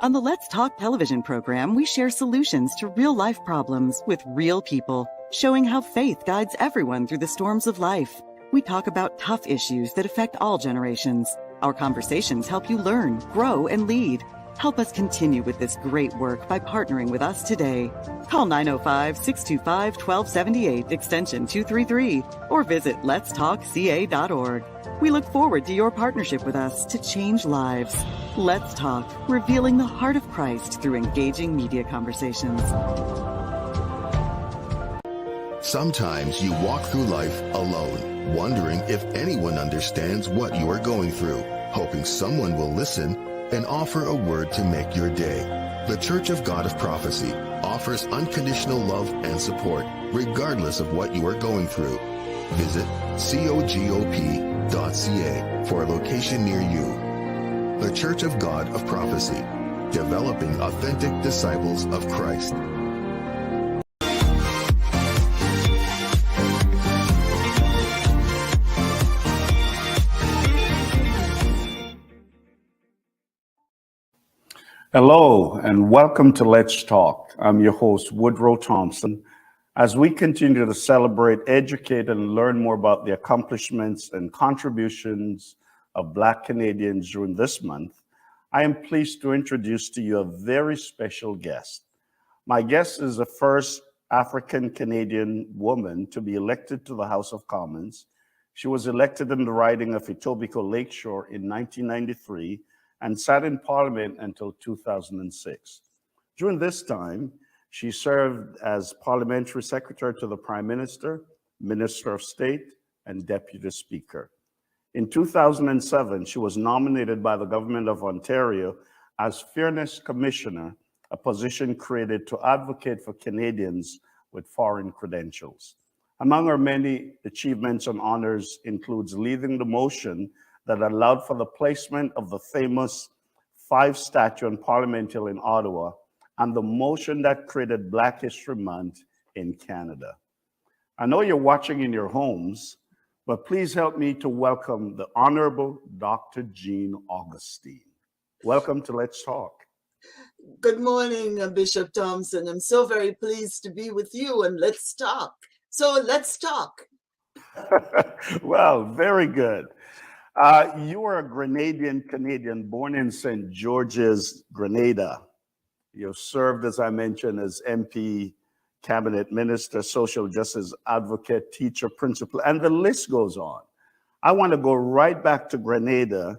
On the Let's Talk television program, we share solutions to real-life problems with real people, showing how faith guides everyone through the storms of life. We talk about tough issues that affect all generations. Our conversations help you learn, grow, and lead. Help us continue with this great work by partnering with us today. Call 905-625-1278, extension 233, or visit letstalkca.org. We look forward to your partnership with us to change lives. Let's Talk, revealing the heart of Christ through engaging media conversations. Sometimes you walk through life alone, wondering if anyone understands what you are going through, hoping someone will listen and offer a word to make your day. The Church of God of Prophecy offers unconditional love and support, regardless of what you are going through. Visit cogop.ca for a location near you. The Church of God of Prophecy, developing authentic disciples of Christ. Hello, and welcome to Let's Talk. I'm your host, Woodroe Thompson. As we continue to celebrate, educate, and learn more about the accomplishments and contributions of Black Canadians during this month, I am pleased to introduce to you a very special guest. My guest is the first African-Canadian woman to be elected to the House of Commons. She was elected in the riding of Etobicoke Lakeshore in 1993 and sat in Parliament until 2006. During this time, she served as Parliamentary Secretary to the Prime Minister, Minister of State, and Deputy Speaker. In 2007, she was nominated by the Government of Ontario as Fairness Commissioner, a position created to advocate for Canadians with foreign credentials. Among her many achievements and honors includes leading the motion that allowed for the placement of the famous 5 statue on Parliament Hill in Ottawa, and the motion that created Black History Month in Canada. I know you're watching in your homes, but please help me to welcome the Honourable Dr. Jean Augustine. Welcome to Let's Talk. Good morning, Bishop Thompson. I'm so very pleased to be with you, and let's talk. So let's talk. Well, very good. You are a Grenadian Canadian born in St. George's, Grenada. You've served, as I mentioned, as MP, Cabinet Minister, Social Justice Advocate, teacher, principal, and the list goes on. I want to go right back to Grenada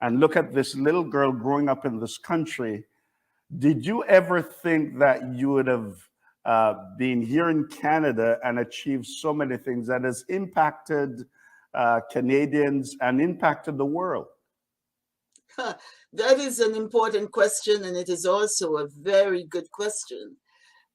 and look at this little girl growing up in this country. Did you ever think that you would have been here in Canada and achieved so many things that has impacted Canadians and impacted the world? That is an important question, and it is also a very good question.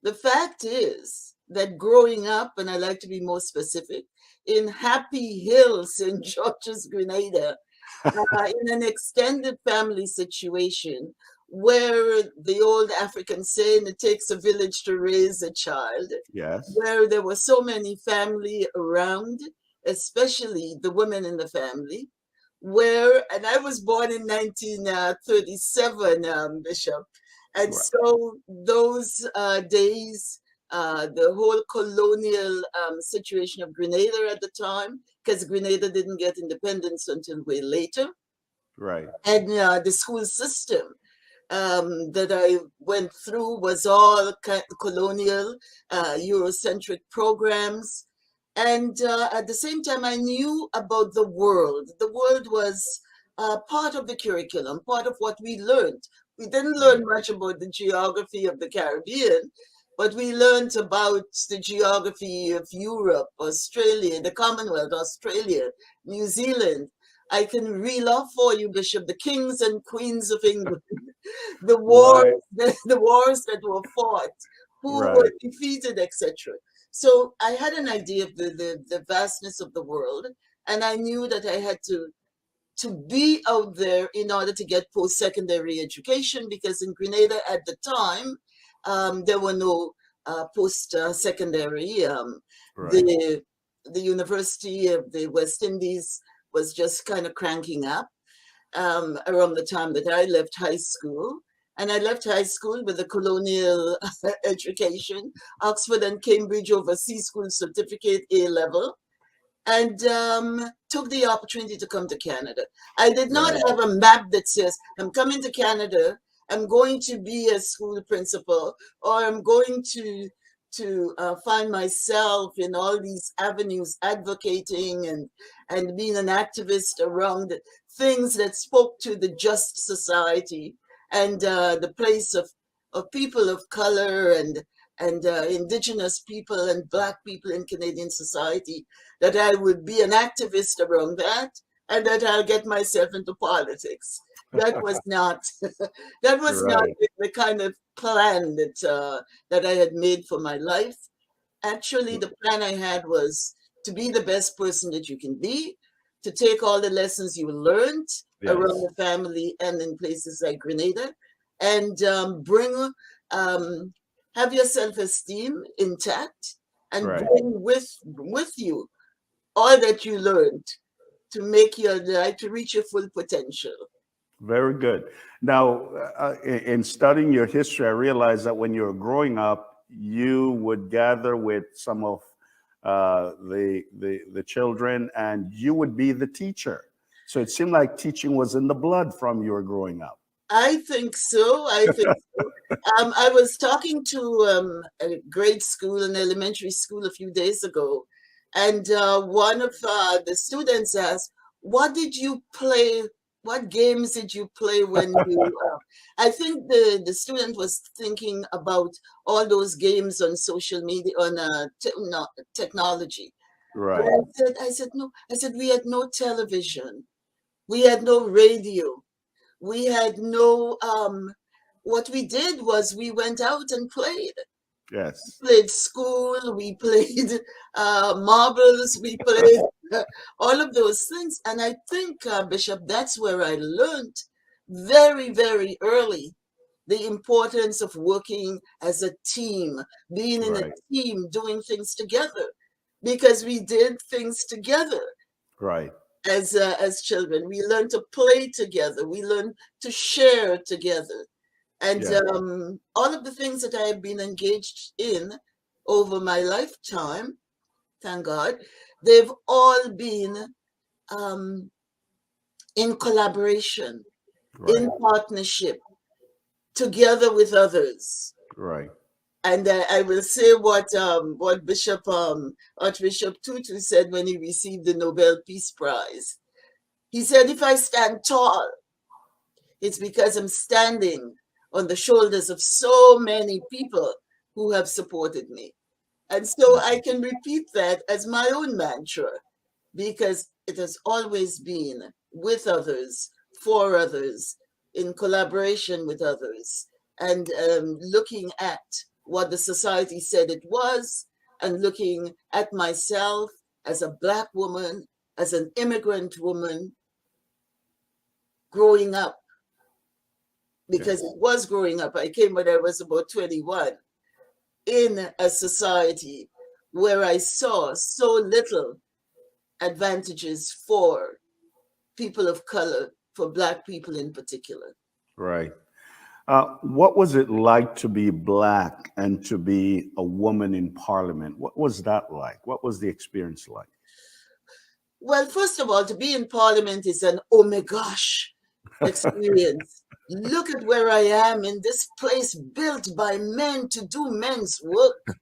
The fact is that growing up, and I like to be more specific, in Happy Hill, St. George's, Grenada, in an extended family situation where the old African saying, it takes a village to raise a child, yes, where there were so many family around, especially the women in the family, and I was born in 1937, Bishop. And right. So those days, the whole colonial situation of Grenada at the time, because Grenada didn't get independence until way later. Right. And the school system that I went through was all colonial, Eurocentric programs. And at the same time, I knew about the world. The world was part of the curriculum, part of what we learned. We didn't learn much about the geography of the Caribbean, but we learned about the geography of Europe, Australia, the Commonwealth, Australia, New Zealand. I can reel off for you, Bishop, the kings and queens of England, the wars, right. the wars that were fought, who right. were defeated, etc. So I had an idea of the vastness of the world, and I knew that I had to be out there in order to get post-secondary education, because in Grenada at the time, there were no post-secondary. Right. The University of the West Indies was just kind of cranking up around the time that I left high school. and I left high school with a colonial education, Oxford and Cambridge overseas school certificate A-level, and took the opportunity to come to Canada. I did not Right. have a map that says, I'm coming to Canada, I'm going to be a school principal, or I'm going to find myself in all these avenues advocating and being an activist around things that spoke to the just society and the place of people of color and Indigenous people and Black people in Canadian society, that I would be an activist around that and that I'll get myself into politics. That was not that was not Right. the kind of plan that I had made for my life. Actually, the plan I had was to be the best person that you can be, to take all the lessons you learned around Yes. the family and in places like Grenada, and bring have your self-esteem intact and Right. bring with you all that you learned to make your life to reach your full potential. Very good. Now, in studying your history, I realized that when you were growing up, you would gather with some of the children, and you would be the teacher. So it seemed like teaching was in the blood from you were growing up. I think so. I think so. I was talking to a grade school and elementary school a few days ago, and one of the students asked, "What did you play? What games did you play when you?" I think the student was thinking about all those games on social media, on technology. But Right. I said no. I said we had no television, we had no radio, we had no what we did was we went out and Yes. played school, we played marbles, we played all of those things. And I think, Bishop, that's where I learned very, very early the importance of working as a team, being in a Right. team, doing things together, because we did things together Right. as children. We learned to play together. We learned to share together. And Yes. all of the things that I have been engaged in over my lifetime, thank God, they've all been in collaboration, Right. in partnership, together with others. Right. And I will say what Bishop Archbishop Tutu said when he received the Nobel Peace Prize. He said, "If I stand tall, it's because I'm standing on the shoulders of so many people who have supported me." And so I can repeat that as my own mantra, because it has always been with others, for others, in collaboration with others, and looking at what the society said it was, and looking at myself as a Black woman, as an immigrant woman, growing up, because Yes. it was growing up. I came when I was about 21, in a society where I saw so little advantages for people of color, for Black people in particular. Right. What was it like to be Black and to be a woman in Parliament? What was that like? What was the experience like? Well, first of all, to be in Parliament is an oh my gosh experience. Look at where I am in this place built by men to do men's work.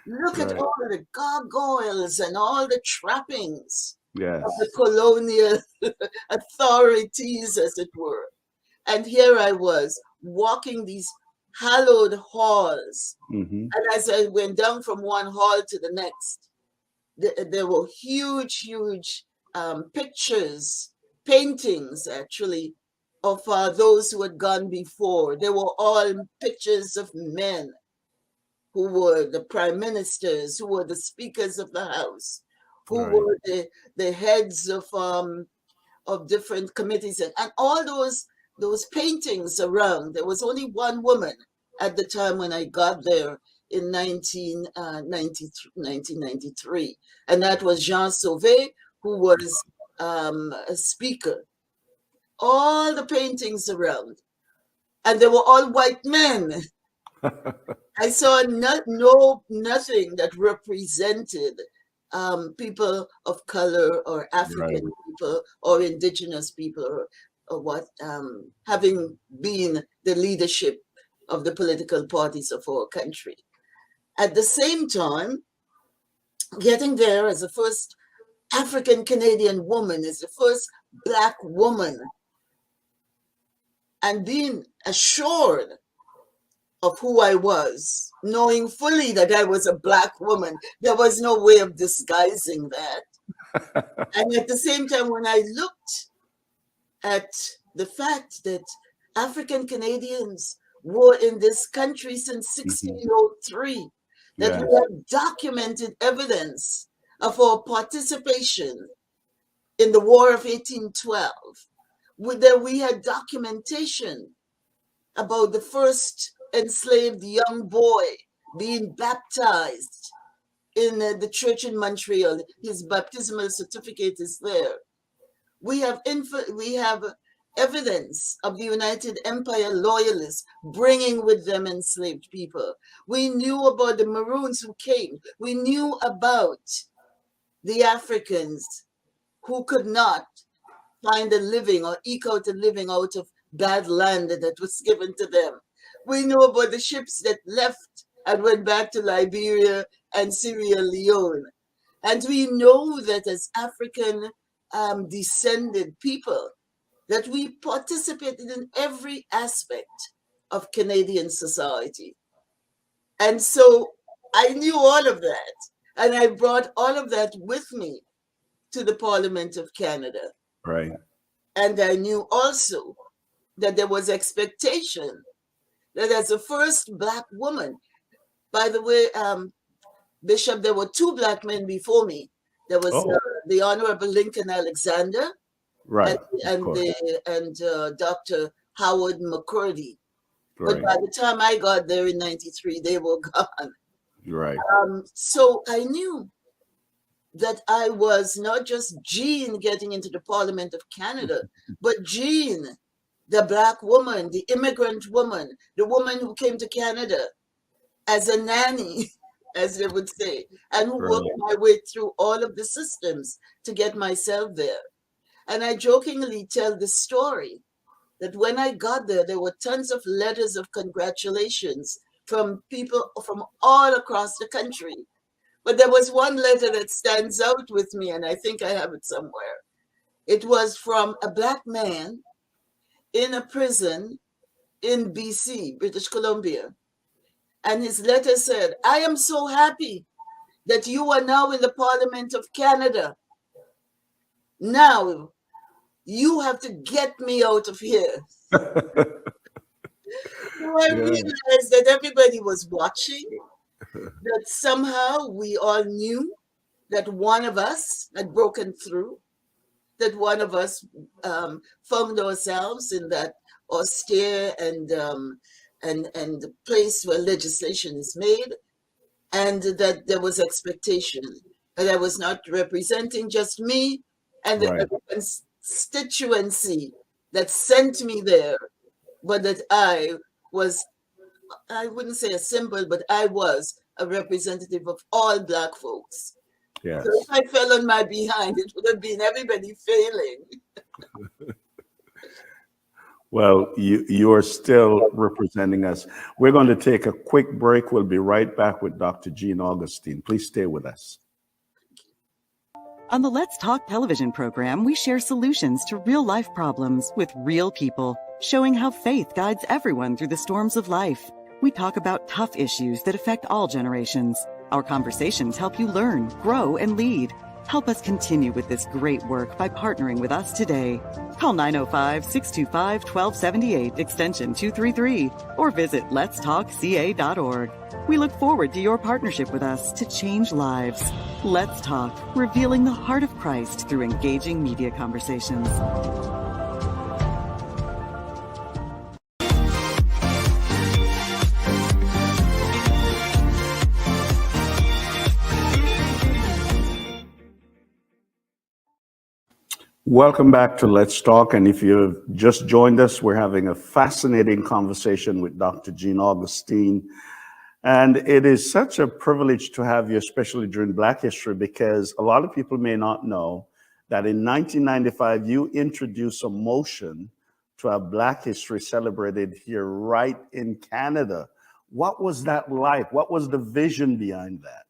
Look at Right. all the gargoyles and all the trappings of the Yes. colonial authorities, as it were. And here I was walking these hallowed halls. Hmm. And as I went down from one hall to the next, there were huge, huge pictures, paintings actually, of those who had gone before. They were all pictures of men who were the prime ministers, who were the speakers of the House, who Right. were the heads of different committees, and all those paintings around. There was only one woman at the time when I got there in 1993, and that was Jean Sauvé, who was a speaker. All the paintings around. and they were all white men. I saw nothing that represented people of color or African people or indigenous people or what, having been the leadership of the political parties of our country. At the same time, getting there as the first African Canadian woman, as the first Black woman, and being assured of who I was, knowing fully that I was a Black woman. There was no way of disguising that. And at the same time, when I looked at the fact that African Canadians were in this country since 1603, that we have documented evidence of our participation in the War of 1812, that we had documentation about the first enslaved young boy being baptized in the church in Montreal. His baptismal certificate is there. We have evidence of the United Empire loyalists bringing with them enslaved people. We knew about the Maroons who came. We knew about the Africans who could not find a living or eke out a living out of bad land that was given to them. We know about the ships that left and went back to Liberia and Sierra Leone. And we know that as African descended people, that we participated in every aspect of Canadian society. And so I knew all of that. And I brought all of that with me to the Parliament of Canada. Right. And I knew also that there was expectation that as the first Black woman, by the way, Bishop, there were two Black men before me. There was the Honourable Lincoln Alexander, right, and Dr. Howard McCurdy. Right. But by the time I got there in 93, they were gone. Right. So I knew that I was not just Jean getting into the Parliament of Canada, but Jean, the Black woman, the immigrant woman, the woman who came to Canada as a nanny, as they would say, and who worked my way through all of the systems to get myself there. And I jokingly tell the story that when I got there, there were tons of letters of congratulations from people from all across the country. But there was one letter that stands out with me, and I think I have it somewhere. It was from a Black man in a prison in BC, British Columbia. And his letter said, "I am so happy that you are now in the Parliament of Canada. Now you have to get me out of here." So I realized that everybody was watching, that somehow we all knew that one of us had broken through, that one of us found ourselves in that austere and the place where legislation is made, and that there was expectation, that I was not representing just me and the constituency that sent me there, but that I was, I wouldn't say a symbol, but I was a representative of all Black folks. Yes. So if I fell on my behind, it would have been everybody failing. Well, you are still representing us. We're going to take a quick break. We'll be right back with Dr. Jean Augustine. Please stay with us. On the Let's Talk television program, we share solutions to real-life problems with real people, showing how faith guides everyone through the storms of life. We talk about tough issues that affect all generations. Our conversations help you learn, grow, and lead. Help us continue with this great work by partnering with us today. Call 905-625-1278, extension 233, or visit letstalkca.org. We look forward to your partnership with us to change lives. Let's Talk, revealing the heart of Christ through engaging media conversations. Welcome back to Let's Talk. And if you've just joined us, we're having a fascinating conversation with Dr. Jean Augustine. And it is such a privilege to have you, especially during Black History, because a lot of people may not know that in 1995, you introduced a motion to have Black History celebrated here right in Canada. What was that like? What was the vision behind that?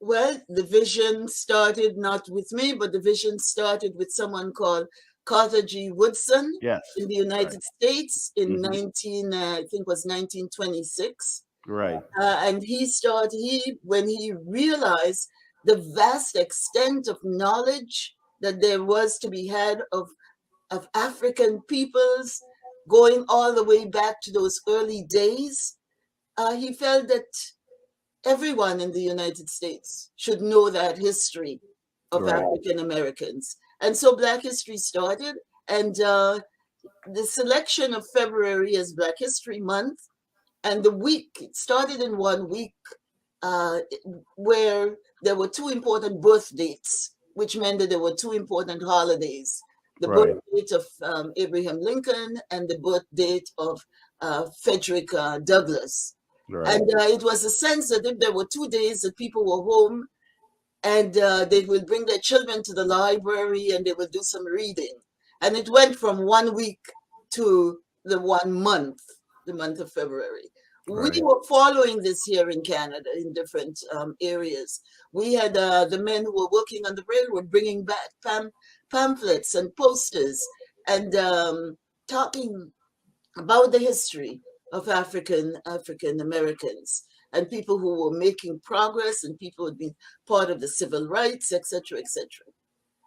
Well, the vision started not with me, but the vision started with someone called Carter G. Woodson Yes. in the Right. United States in Mhm. I think it was 1926. Right. And when he realized the vast extent of knowledge that there was to be had of African peoples going all the way back to those early days, he felt that everyone in the United States should know that history of Right. African Americans. And so Black History started, and the selection of February as Black History Month, and the week, it started in 1 week uh, where there were two important birth dates, which meant that there were two important holidays. The birth Right. date of Abraham Lincoln and the birth date of Frederick Douglass. Right. And it was a sense that if there were 2 days that people were home and they would bring their children to the library and they would do some reading. And it went from 1 week to the 1 month, the month of February. We Right. were following this here in Canada in different areas. We had the men who were working on the railroad bringing back pamphlets and posters and talking about the history of African Americans and people who were making progress and people who had been part of the civil rights, etc., etc.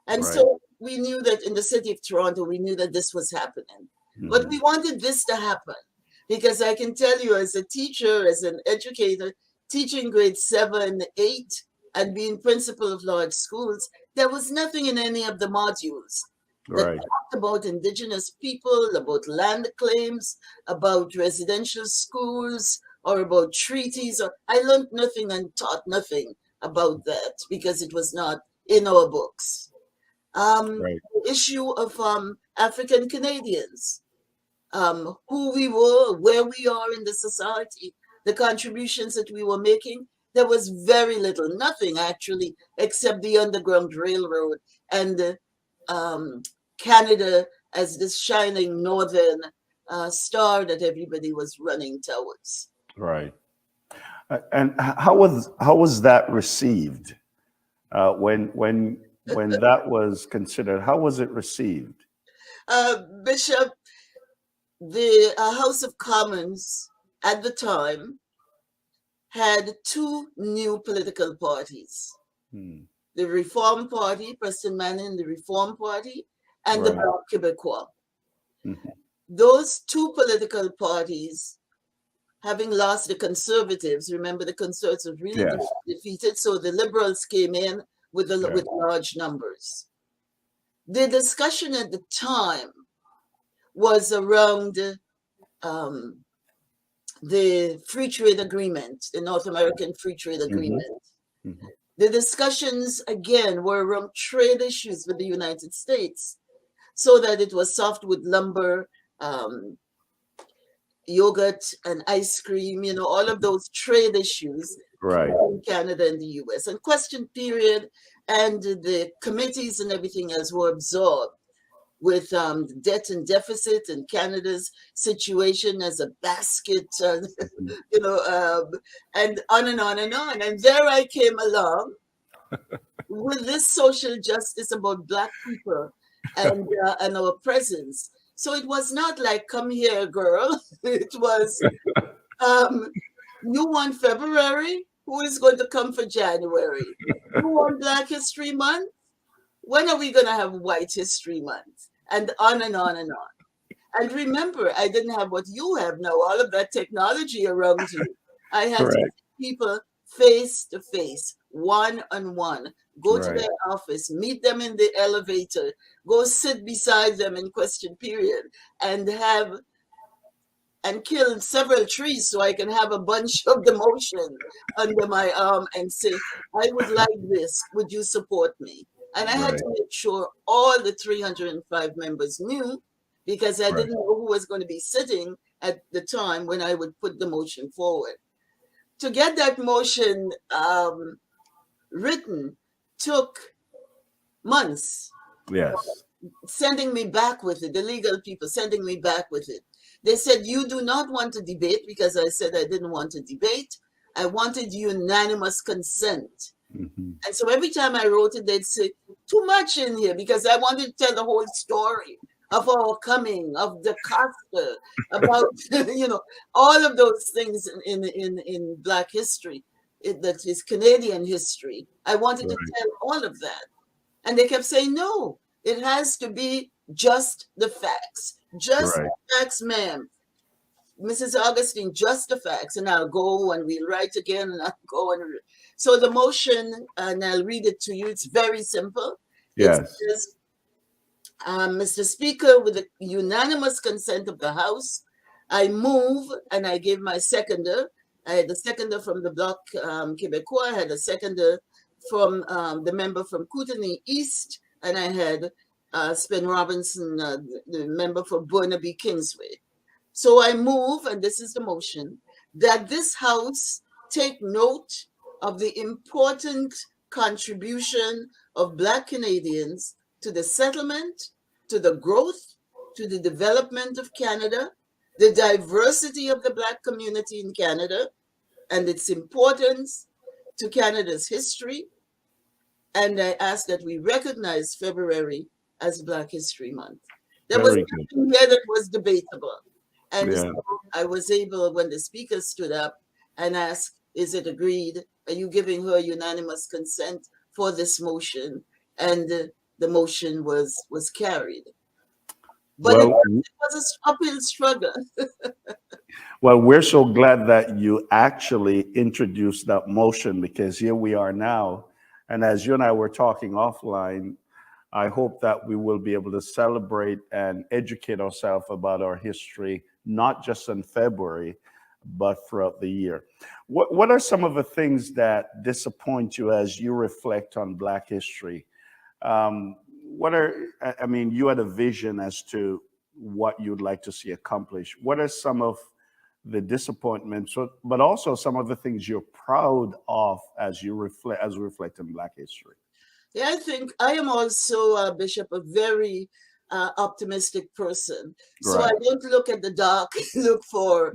And Right. so we knew that in the city of Toronto, we knew that this was happening. But we wanted this to happen because I can tell you, as a teacher, as an educator, teaching grade 7, 8, and being principal of large schools, there was nothing in any of the modules that Right. talked about Indigenous people, about land claims, about residential schools, or about treaties. Or I learned nothing and taught nothing about that because it was not in our books. Right. The issue of African Canadians, who we were, where we are in the society, the contributions that we were making, there was very little, nothing actually, except the Underground Railroad and Canada as this shining northern star that everybody was running towards. Right. And how was that received when that was considered? How was it received? Bishop, the House of Commons at the time had two new political parties. Hmm. The Reform Party, Preston Manning, the Reform Party, and the Right. Bloc Québécois. Mhm. Those two political parties, having lost the Conservatives, remember the Conservatives really Yes. defeated, so the Liberals came in with Yeah. with large numbers. The discussion at the time was around the Free Trade Agreement, the North American Free Trade Agreement. Mhm. The discussions, again, were around trade issues with the United States, so that it was softwood lumber, yogurt and ice cream, all of those trade issues Right. in Canada and the US. And question period and the committees and everything else were absorbed with debt and deficit and Canada's situation as a basket, Mhm. and on and on and on. And there I came along with this social justice about Black people and our presence. So it was not like, come here, girl. It was, you want February? Who is going to come for January? You want Black History Month? When are we going to have White History Month? And on and on and on. And remember, I didn't have what you have now, all of that technology around you. I had to Correct. see people face to face, one on one, go to Right. their office, meet them in the elevator, go sit beside them in question period, and kill several trees so I can have a bunch of the motion under my arm and say, I would like this. Would you support me? And I had to make sure all the 305 members knew, because I didn't know who was going to be sitting at the time when I would put the motion forward. To get that motion written took months. Yes. Sending me back with it, the legal people sending me back with it. They said, you do not want to debate, because I said I didn't want to debate. I wanted unanimous consent. Mm-hmm. And so every time I wrote it, they'd say, too much in here, because I wanted to tell the whole story of our coming, of the Costa, about, all of those things in Black history, that is Canadian history. I wanted to tell all of that. And they kept saying, no, it has to be just the facts. Just the facts, ma'am. Mrs. Augustine, just the facts. And I'll go and we'll write again, and I'll go and so the motion, and I'll read it to you. It's very simple. Yes. It says, Mr. Speaker, with the unanimous consent of the House, I move, and I give my seconder. I had a seconder from the Bloc Québécois. I had a seconder from the member from Kootenay East, and I had Spen Robinson, the member for Burnaby Kingsway. So I move, and this is the motion, that this House take note of the important contribution of Black Canadians to the settlement, to the growth, to the development of Canada, the diversity of the Black community in Canada, and its importance to Canada's history. And I ask that we recognize February as Black History Month. There was nothing here that was debatable. And so I was able, when the speaker stood up and asked, is it agreed? Are you giving her unanimous consent for this motion? And the motion was carried. But it was an uphill struggle. Well, we're so glad that you actually introduced that motion, because here we are now. And as you and I were talking offline, I hope that we will be able to celebrate and educate ourselves about our history, not just in February, but throughout the year. What are some of the things that disappoint you as you reflect on Black history? You had a vision as to what you'd like to see accomplished. What are some of the disappointments, but also some of the things you're proud of as you reflect on Black history? Yeah, I think I am also, Bishop, a very optimistic person. So I don't look at the dark, look for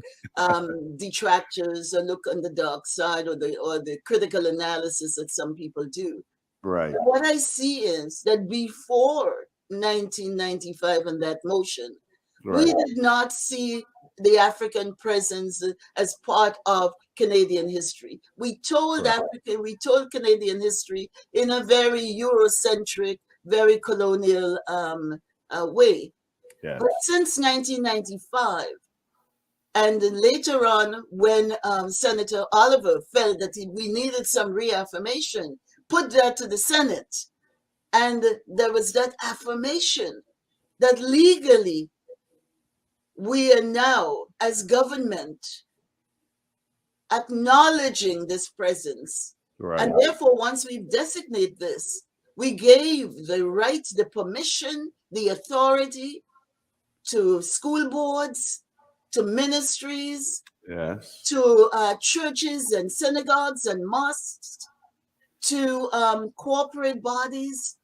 detractors, or look on the dark side, or the critical analysis that some people do. Right. What I see is that before 1995 and that motion, we did not see the African presence as part of Canadian history. We told Canadian history in a very Eurocentric, very colonial way. Yeah. But since 1995, and later on, when Senator Oliver felt that we needed some reaffirmation, put that to the Senate. And there was that affirmation that legally we are now, as government, acknowledging this presence. And therefore, once we designate this, we gave the right, the permission, the authority to school boards, to ministries, to churches and synagogues and mosques, to corporate bodies,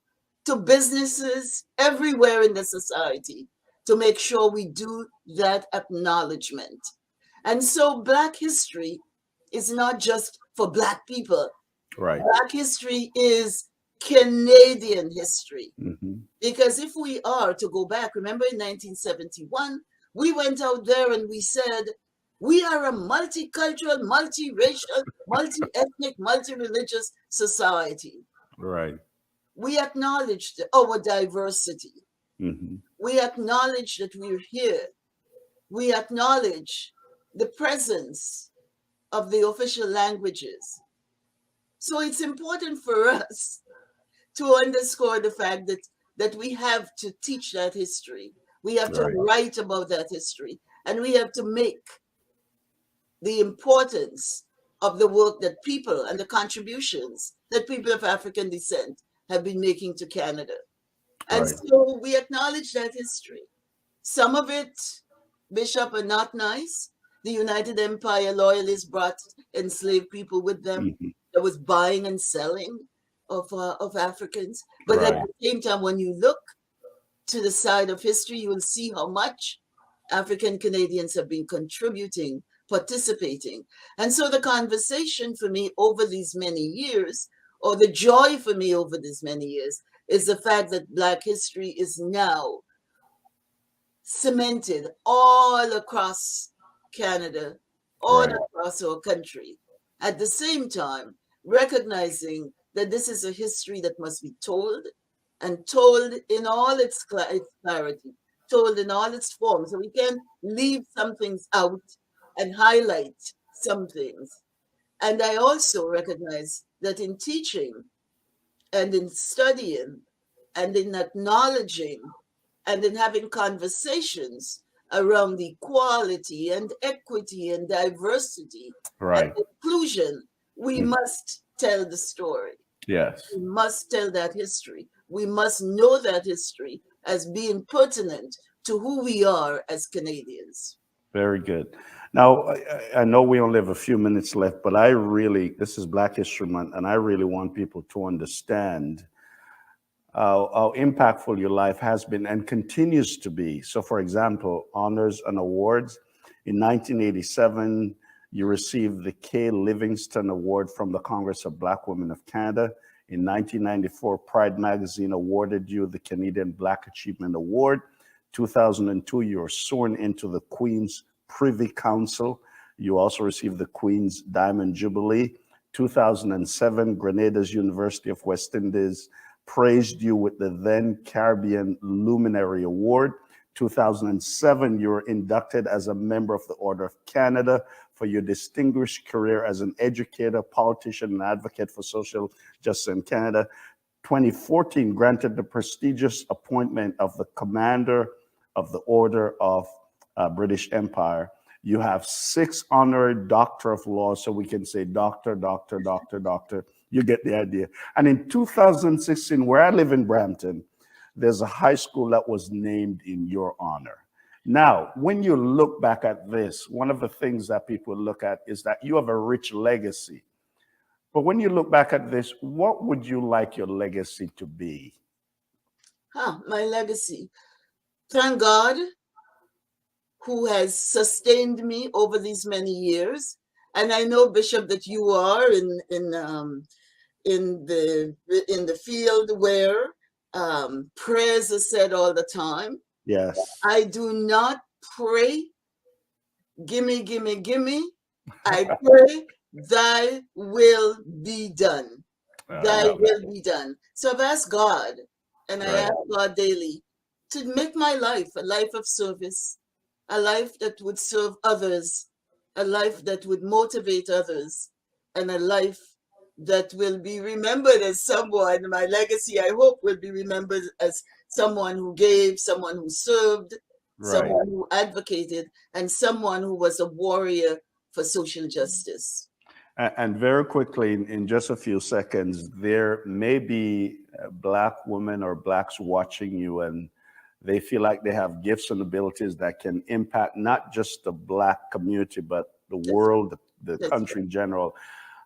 to businesses, everywhere in the society, to make sure we do that acknowledgement. And so Black history is not just for Black people. Black history is Canadian history. Because if we are to go back, remember in 1971, we went out there and we said, we are a multicultural, multiracial, multi-ethnic, multi-religious society. We acknowledged our diversity. We acknowledge that we're here. We acknowledge the presence of the official languages. So it's important for us to underscore the fact that we have to teach that history. We have to write about that history. And we have to make the importance of the work that people and the contributions that people of African descent have been making to Canada. And Right. so we acknowledge that history. Some of it, Bishop, are not nice. The United Empire loyalists brought enslaved people with them. Mhm. There was buying and selling of Africans. But at Right. the same time, when you look to the side of history, you will see how much African Canadians have been contributing, participating. And so the conversation for me over these many years, or the joy for me over these many years, is the fact that Black history is now cemented all across Canada, all Right. across our country. At the same time, recognizing that this is a history that must be told, and told in all its clarity, told in all its forms. So we can leave some things out and highlight some things. And I also recognize that in teaching and in studying and in acknowledging and in having conversations around equality and equity and diversity and Right. inclusion, we Mm. must tell the story. Yes. We must tell that history. We must know that history as being pertinent to who we are as Canadians. Very good. Now, I know we only have a few minutes left, but this is Black History Month, and I really want people to understand how impactful your life has been and continues to be. So, for example, honors and awards. In 1987, you received the K. Livingston Award from the Congress of Black Women of Canada. In 1994, Pride Magazine awarded you the Canadian Black Achievement Award. 2002, you were sworn into the Queen's Privy Council. You also received the Queen's Diamond Jubilee. 2007, Grenada's University of West Indies praised you with the then Caribbean Luminary Award. 2007, you were inducted as a member of the Order of Canada for your distinguished career as an educator, politician, and advocate for social justice in Canada. 2014, granted the prestigious appointment of the Commander of the Order of British Empire. You have 6 honorary Doctor of Laws, so we can say doctor, doctor, doctor, doctor. You get the idea. And in 2016, where I live in Brampton, there's a high school that was named in your honor. Now, when you look back at this, one of the things that people look at is that you have a rich legacy. But when you look back at this, what would you like your legacy to be? My legacy. Thank God, who has sustained me over these many years. And I know, Bishop, that you are in the field where prayers are said all the time. Yes. I do not pray, gimme, gimme, gimme. I pray, thy will be done. Thy will be done. So I've asked God, and I ask God daily to make my life a life of service, a life that would serve others, a life that would motivate others, and a life that will be remembered as someone. My legacy, I hope, will be remembered as someone who gave, someone who served, someone who advocated, and someone who was a warrior for social justice. And very quickly, in just a few seconds, there may be Black women or Blacks watching you, and they feel like they have gifts and abilities that can impact not just the Black community, but the world, the country in general.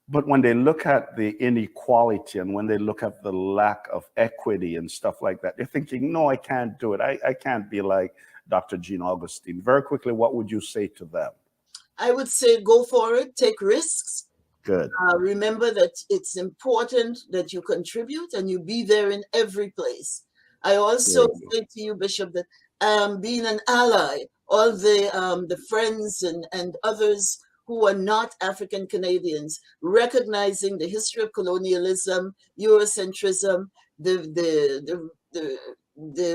But when they look at the inequality and when they look at the lack of equity and stuff like that, they're thinking, no, I can't do it. I can't be like Dr. Jean Augustine. Very quickly, what would you say to them? I would say go for it, take risks. Good. Remember that it's important that you contribute and you be there in every place. I also say to you, Bishop, that being an ally, all the friends and others who are not African Canadians, recognizing the history of colonialism, Eurocentrism, the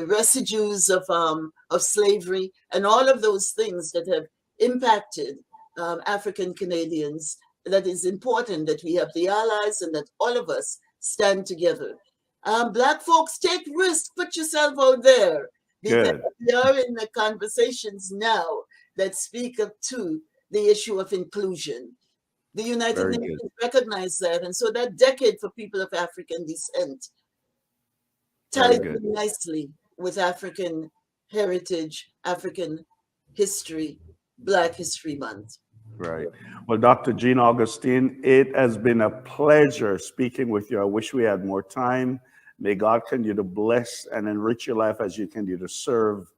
residues of slavery, and all of those things that have impacted African Canadians, that is important that we have the allies and that all of us stand together. Black folks, take risks, put yourself out there, because we are in the conversations now that speak of to the issue of inclusion. The United Nations recognize that, and so that decade for people of African descent ties good. in nicely with African heritage, African history, Black History Month. Right. Well, Dr. Jean Augustine, it has been a pleasure speaking with you. I wish we had more time. May God continue to bless and enrich your life as you continue to serve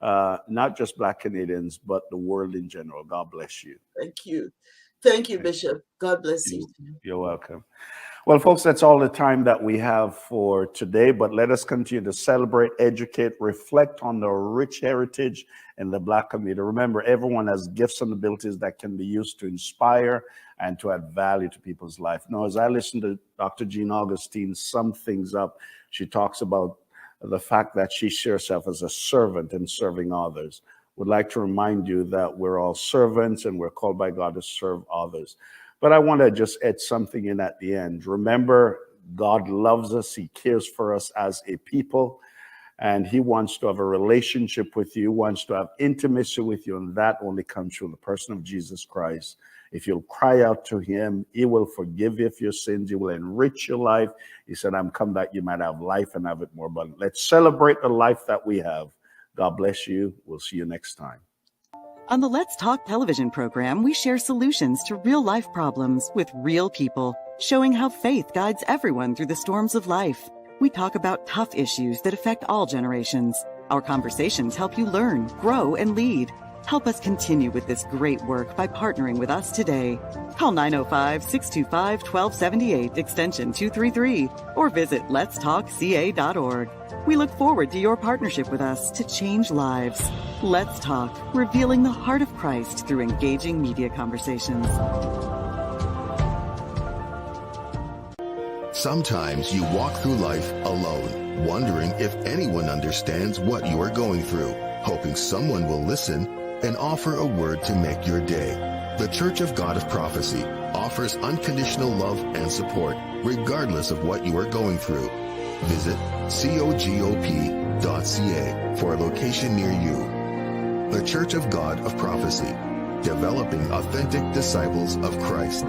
not just Black Canadians, but the world in general. God bless you. Thank you. Thank you, Bishop. God bless you. You're welcome. Well, folks, that's all the time that we have for today, but let us continue to celebrate, educate, reflect on the rich heritage in the Black community. Remember, everyone has gifts and abilities that can be used to inspire and to add value to people's life. Now, as I listen to Dr. Jean Augustine sum things up, she talks about the fact that she sees herself as a servant and serving others. Would like to remind you that we're all servants and we're called by God to serve others. But I want to just add something in at the end. Remember, God loves us. He cares for us as a people, and he wants to have a relationship with you, wants to have intimacy with you, and that only comes through the person of Jesus Christ. If you'll cry out to him, he will forgive you of your sins. He will enrich your life. He said, I'm come that you might have life and have it more abundant. Let's celebrate the life that we have. God bless you. We'll see you next time. On the Let's Talk television program, we share solutions to real-life problems with real people, showing how faith guides everyone through the storms of life. We talk about tough issues that affect all generations. Our conversations help you learn, grow, and lead. Help us continue with this great work by partnering with us today. Call 905-625-1278, extension 233, or visit letstalkca.org. We look forward to your partnership with us to change lives. Let's Talk, revealing the heart of Christ through engaging media conversations. Sometimes you walk through life alone, wondering if anyone understands what you are going through, hoping someone will listen and offer a word to make your day. The Church of God of Prophecy offers unconditional love and support, regardless of what you are going through. Visit cogop.ca for a location near you. The Church of God of Prophecy, developing authentic disciples of Christ.